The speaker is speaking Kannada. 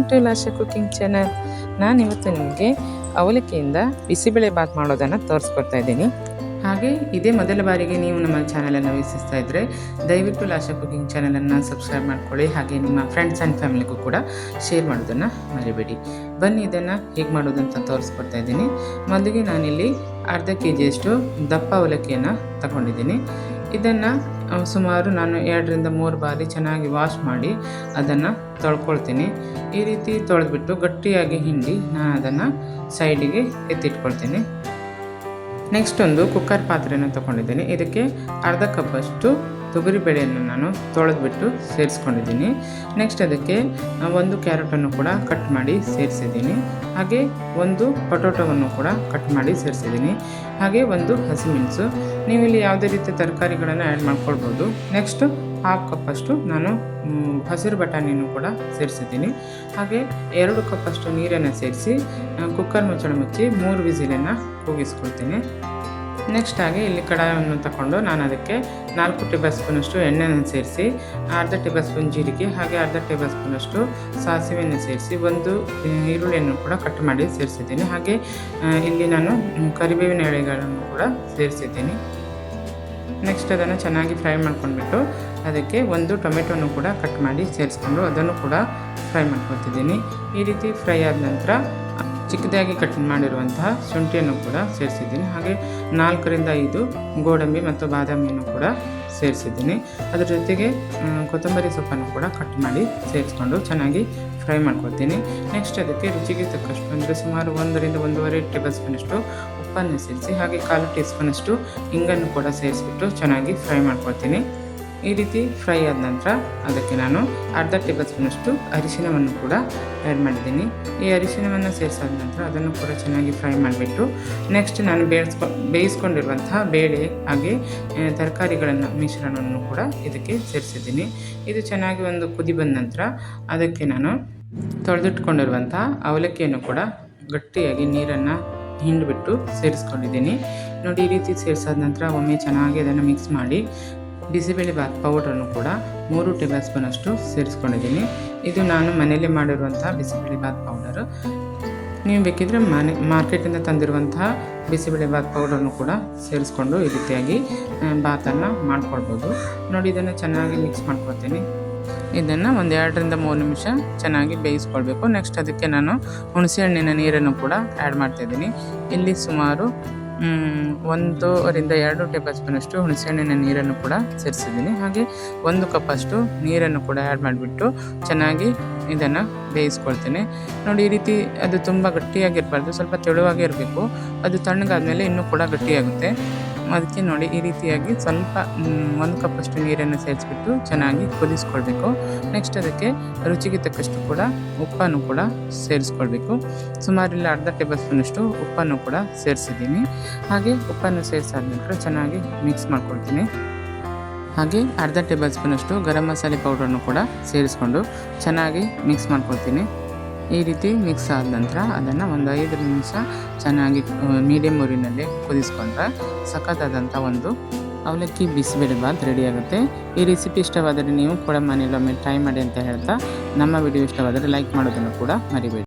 To ಲಾಶ cooking channel. ನಾನಿವತ್ತು ನಿಮಗೆ ಅವಲಕ್ಕಿಯಿಂದ ಬಿಸಿಬೇಳೆ ಬಾತ್ ಮಾಡೋದನ್ನು ತೋರಿಸ್ಕೊಡ್ತಾ ಇದ್ದೀನಿ. ಹಾಗೆ ಇದೇ ಮೊದಲ ಬಾರಿಗೆ ನೀವು ನಮ್ಮ ಚಾನಲನ್ನು ವೀಕ್ಷಿಸ್ತಾ ಇದ್ದರೆ ದಯವಿಟ್ಟು ಲಾಶ ಕುಕಿಂಗ್ ಚಾನಲನ್ನು ಸಬ್ಸ್ಕ್ರೈಬ್ ಮಾಡ್ಕೊಳ್ಳಿ. ಹಾಗೆ ನಿಮ್ಮ ಫ್ರೆಂಡ್ಸ್ ಆ್ಯಂಡ್ ಫ್ಯಾಮಿಲಿಗೂ ಕೂಡ ಶೇರ್ ಮಾಡೋದನ್ನು ಮರಿಬೇಡಿ. ಬನ್ನಿ ಇದನ್ನು ಹೇಗೆ ಮಾಡೋದಂತ ತೋರಿಸ್ಕೊಡ್ತಾ ಇದ್ದೀನಿ. ಮೊದಲಿಗೆ ನಾನಿಲ್ಲಿ ಅರ್ಧ ಕೆಜಿಯಷ್ಟು ದಪ್ಪ ಅವಲಕ್ಕಿಯನ್ನು ತಗೊಂಡಿದ್ದೀನಿ. ಇದನ್ನು ಸುಮಾರು ನಾನು 2ರಿಂದ 3 ಬಾರಿ ಚೆನ್ನಾಗಿ ವಾಶ್ ಮಾಡಿ ಅದನ್ನು ತೊಳ್ಕೊಳ್ತೀನಿ. ಈ ರೀತಿ ತೊಳೆದ್ಬಿಟ್ಟು ಗಟ್ಟಿಯಾಗಿ ಹಿಂಡಿ ನಾನು ಅದನ್ನು ಸೈಡಿಗೆ ಎತ್ತಿಟ್ಕೊಳ್ತೀನಿ. ನೆಕ್ಸ್ಟ್ ಒಂದು ಕುಕ್ಕರ್ ಪಾತ್ರೆಯನ್ನು ತೊಗೊಂಡಿದ್ದೀನಿ. ಇದಕ್ಕೆ ಅರ್ಧ ಕಪ್ಪಷ್ಟು ತೊಗರಿಬೇಳೆಯನ್ನು ನಾನು ತೊಳೆದ್ಬಿಟ್ಟು ಸೇರಿಸ್ಕೊಂಡಿದ್ದೀನಿ. ನೆಕ್ಸ್ಟ್ ಅದಕ್ಕೆ ಒಂದು ಕ್ಯಾರೆಟನ್ನು ಕೂಡ ಕಟ್ ಮಾಡಿ ಸೇರಿಸಿದ್ದೀನಿ. ಹಾಗೆ ಒಂದು ಪೊಟೊಟೊವನ್ನು ಕೂಡ ಕಟ್ ಮಾಡಿ ಸೇರಿಸಿದ್ದೀನಿ. ಹಾಗೆ ಒಂದು ಹಸಿಮೆಣಸು. ನೀವು ಇಲ್ಲಿ ಯಾವುದೇ ರೀತಿಯ ತರಕಾರಿಗಳನ್ನು ಆ್ಯಡ್ ಮಾಡ್ಕೊಳ್ಬೋದು. ನೆಕ್ಸ್ಟು 1/2 ಕಪ್ಪಷ್ಟು ನಾನು ಹಸಿರು ಬಟಾಣಿಯನ್ನು ಕೂಡ ಸೇರಿಸಿದ್ದೀನಿ. ಹಾಗೆ 2 ಕಪ್ಪಷ್ಟು ನೀರನ್ನು ಸೇರಿಸಿ ಕುಕ್ಕರ್ ಮುಚ್ಚಳ ಮುಚ್ಚಿ 3 ವಿಸಿಲನ್ನು ಕೂಗಿಸ್ಕೊಳ್ತೀನಿ. ನೆಕ್ಸ್ಟ್ ಹಾಗೆ ಇಲ್ಲಿ ಕಡಾಯಿಯನ್ನು ತಗೊಂಡು ನಾನು ಅದಕ್ಕೆ 4 ಟೇಬಲ್ ಸ್ಪೂನಷ್ಟು ಎಣ್ಣೆಯನ್ನು ಸೇರಿಸಿ, ಅರ್ಧ ಟೇಬಲ್ ಸ್ಪೂನ್ ಜೀರಿಗೆ ಹಾಗೆ ಅರ್ಧ ಟೇಬಲ್ ಸ್ಪೂನಷ್ಟು ಸಾಸಿವೆಯನ್ನು ಸೇರಿಸಿ, ಒಂದು ಈರುಳ್ಳಿಯನ್ನು ಕೂಡ ಕಟ್ ಮಾಡಿ ಸೇರಿಸಿದ್ದೀನಿ. ಹಾಗೆ ಇಲ್ಲಿ ನಾನು ಕರಿಬೇವಿನ ಎಲೆಗಳನ್ನು ಕೂಡ ಸೇರಿಸಿದ್ದೀನಿ. ನೆಕ್ಸ್ಟ್ ಅದನ್ನು ಚೆನ್ನಾಗಿ ಫ್ರೈ ಮಾಡ್ಕೊಂಡ್ಬಿಟ್ಟು ಅದಕ್ಕೆ ಒಂದು ಟೊಮೆಟೊನು ಕೂಡ ಕಟ್ ಮಾಡಿ ಸೇರಿಸ್ಕೊಂಡು ಅದನ್ನು ಕೂಡ ಫ್ರೈ ಮಾಡ್ಕೊತಿದ್ದೀನಿ. ಈ ರೀತಿ ಫ್ರೈ ಆದ ನಂತರ ಚಿಕ್ಕದಾಗಿ ಕಟ್ ಮಾಡಿರುವಂತಹ ಶುಂಠಿಯನ್ನು ಕೂಡ ಸೇರಿಸಿದ್ದೀನಿ. ಹಾಗೆ 4ರಿಂದ 5 ಗೋಡಂಬಿ ಮತ್ತು ಬಾದಾಮಿಯನ್ನು ಕೂಡ ಸೇರಿಸಿದ್ದೀನಿ. ಅದರ ಜೊತೆಗೆ ಕೊತ್ತಂಬರಿ ಸೊಪ್ಪನ್ನು ಕೂಡ ಕಟ್ ಮಾಡಿ ಸೇರಿಸ್ಕೊಂಡು ಚೆನ್ನಾಗಿ ಫ್ರೈ ಮಾಡ್ಕೊಳ್ತೀನಿ. ನೆಕ್ಸ್ಟ್ ಅದಕ್ಕೆ ರುಚಿಗೆ ತಕ್ಕಷ್ಟು ಅಂದರೆ ಸುಮಾರು 1ರಿಂದ 1.5 ಟೇಬಲ್ ಸ್ಪೂನಷ್ಟು ಉಪ್ಪನ್ನು ಸೇರಿಸಿ ಹಾಗೆ 1/4 ಟೀ ಸ್ಪೂನಷ್ಟು ಹಿಂಗನ್ನು ಕೂಡ ಸೇರಿಸ್ಬಿಟ್ಟು ಚೆನ್ನಾಗಿ ಫ್ರೈ ಮಾಡ್ಕೊಳ್ತೀನಿ. ಈ ರೀತಿ ಫ್ರೈ ಆದ ನಂತರ ಅದಕ್ಕೆ ನಾನು ಅರ್ಧ ಟೇಬಲ್ ಸ್ಪೂನಷ್ಟು ಅರಿಶಿಣವನ್ನು ಕೂಡ ಆ್ಯಡ್ ಮಾಡಿದ್ದೀನಿ. ಈ ಅರಿಶಿಣವನ್ನು ಸೇರಿಸಾದ ನಂತರ ಅದನ್ನು ಕೂಡ ಚೆನ್ನಾಗಿ ಫ್ರೈ ಮಾಡಿಬಿಟ್ಟು ನೆಕ್ಸ್ಟ್ ನಾನು ಬೇಯಿಸ್ಕೊಂಡಿರುವಂತಹ ಬೇಳೆ ಹಾಗೆ ತರಕಾರಿಗಳನ್ನು ಮಿಶ್ರಣವನ್ನು ಕೂಡ ಇದಕ್ಕೆ ಸೇರಿಸಿದ್ದೀನಿ. ಇದು ಚೆನ್ನಾಗಿ ಒಂದು ಕುದಿ ಬಂದ ನಂತರ ಅದಕ್ಕೆ ನಾನು ತೊಳೆದಿಟ್ಕೊಂಡಿರುವಂತಹ ಅವಲಕ್ಕಿಯನ್ನು ಕೂಡ ಗಟ್ಟಿಯಾಗಿ ನೀರನ್ನು ಹಿಂಡಿಬಿಟ್ಟು ಸೇರಿಸ್ಕೊಂಡಿದ್ದೀನಿ. ನೋಡಿ, ಈ ರೀತಿ ಸೇರಿಸಾದ ನಂತರ ಒಮ್ಮೆ ಚೆನ್ನಾಗಿ ಅದನ್ನು ಮಿಕ್ಸ್ ಮಾಡಿ ಬಿಸಿಬೇಳೆ ಬಾತ್ ಪೌಡ್ರನ್ನು ಕೂಡ 3 ಟೇಬಲ್ ಸ್ಪೂನಷ್ಟು ಸೇರಿಸ್ಕೊಂಡಿದ್ದೀನಿ. ಇದು ನಾನು ಮನೆಯಲ್ಲೇ ಮಾಡಿರುವಂತಹ ಬಿಸಿಬೇಳೆ ಬಾತ್ ಪೌಡರು. ನೀವು ಬೇಕಿದ್ದರೆ ಮಾರ್ಕೆಟಿಂದ ತಂದಿರುವಂತಹ ಬಿಸಿಬೇಳೆ ಬಾತ್ ಪೌಡರನ್ನು ಕೂಡ ಸೇರಿಸ್ಕೊಂಡು ಈ ರೀತಿಯಾಗಿ ಬಾತನ್ನು ಮಾಡ್ಕೊಳ್ಬೋದು. ನೋಡಿ, ಇದನ್ನು ಚೆನ್ನಾಗಿ ಮಿಕ್ಸ್ ಮಾಡ್ಕೊಳ್ತೀನಿ. ಇದನ್ನು ಒಂದು 2ರಿಂದ 3 ನಿಮಿಷ ಚೆನ್ನಾಗಿ ಬೇಯಿಸ್ಕೊಳ್ಬೇಕು. ನೆಕ್ಸ್ಟ್ ಅದಕ್ಕೆ ನಾನು ಹುಣಸೆಹಣ್ಣಿನ ನೀರನ್ನು ಕೂಡ ಆ್ಯಡ್ ಮಾಡ್ತಾಯಿದ್ದೀನಿ. ಇಲ್ಲಿ ಸುಮಾರು 1ರಿಂದ 2 ಟೇಬಲ್ ಸ್ಪೂನಷ್ಟು ಹುಣಸೆಹಣ್ಣಿನ ನೀರನ್ನು ಕೂಡ ಸೇರಿಸಿದ್ದೀನಿ. ಹಾಗೆ 1 ಕಪ್ಪಷ್ಟು ನೀರನ್ನು ಕೂಡ ಆ್ಯಡ್ ಮಾಡಿಬಿಟ್ಟು ಚೆನ್ನಾಗಿ ಇದನ್ನು ಬೇಯಿಸ್ಕೊಳ್ತೀನಿ. ನೋಡಿ, ಈ ರೀತಿ ಅದು ತುಂಬ ಗಟ್ಟಿಯಾಗಿರಬಾರ್ದು, ಸ್ವಲ್ಪ ತೆಳುವಾಗೇ ಇರಬೇಕು. ಅದು ತಣ್ಣಗಾದ್ಮೇಲೆ ಇನ್ನೂ ಕೂಡ ಗಟ್ಟಿಯಾಗುತ್ತೆ. ಅದಕ್ಕೆ ನೋಡಿ, ಈ ರೀತಿಯಾಗಿ ಸ್ವಲ್ಪ 1 ಕಪ್ಪಷ್ಟು ನೀರನ್ನು ಸೇರಿಸ್ಬಿಟ್ಟು ಚೆನ್ನಾಗಿ ಕುದಿಸ್ಕೊಳ್ಬೇಕು. ನೆಕ್ಸ್ಟ್ ಅದಕ್ಕೆ ರುಚಿಗೆ ತಕ್ಕಷ್ಟು ಕೂಡ ಉಪ್ಪನ್ನು ಕೂಡ ಸೇರಿಸ್ಕೊಳ್ಬೇಕು. ಸುಮಾರು ಇಲ್ಲ ಅರ್ಧ ಟೇಬಲ್ ಸ್ಪೂನಷ್ಟು ಉಪ್ಪನ್ನು ಕೂಡ ಸೇರಿಸಿದ್ದೀನಿ. ಹಾಗೆ ಉಪ್ಪನ್ನು ಸೇರಿಸಾದ ನಂತರ ಚೆನ್ನಾಗಿ ಮಿಕ್ಸ್ ಮಾಡ್ಕೊಳ್ತೀನಿ. ಹಾಗೆ ಅರ್ಧ ಟೇಬಲ್ ಸ್ಪೂನಷ್ಟು ಗರಂ ಮಸಾಲೆ ಪೌಡ್ರನ್ನು ಕೂಡ ಸೇರಿಸ್ಕೊಂಡು ಚೆನ್ನಾಗಿ ಮಿಕ್ಸ್ ಮಾಡ್ಕೊಳ್ತೀನಿ. ಈ ರೀತಿ ಮಿಕ್ಸ್ ಆದ ನಂತರ ಅದನ್ನು ಒಂದು 5 ನಿಮಿಷ ಚೆನ್ನಾಗಿ ಮೀಡಿಯಮ್ ಊರಿನಲ್ಲಿ ಕುದಿಸ್ಕೊಂಡ್ರೆ ಸಖತ್ತಾದಂಥ ಒಂದು ಅವಲಕ್ಕಿ ಬಿಸಿಬೇಳೆ ಬಾತ್ ರೆಡಿಯಾಗುತ್ತೆ. ಈ ರೆಸಿಪಿ ಇಷ್ಟವಾದರೆ ನೀವು ಕೂಡ ಮನೆಯಲ್ಲೊಮ್ಮೆ ಟ್ರೈ ಮಾಡಿ ಅಂತ ಹೇಳ್ತಾ, ನಮ್ಮ ವಿಡಿಯೋ ಇಷ್ಟವಾದರೆ ಲೈಕ್ ಮಾಡೋದನ್ನು ಕೂಡ ಮರಿಬೇಡಿ.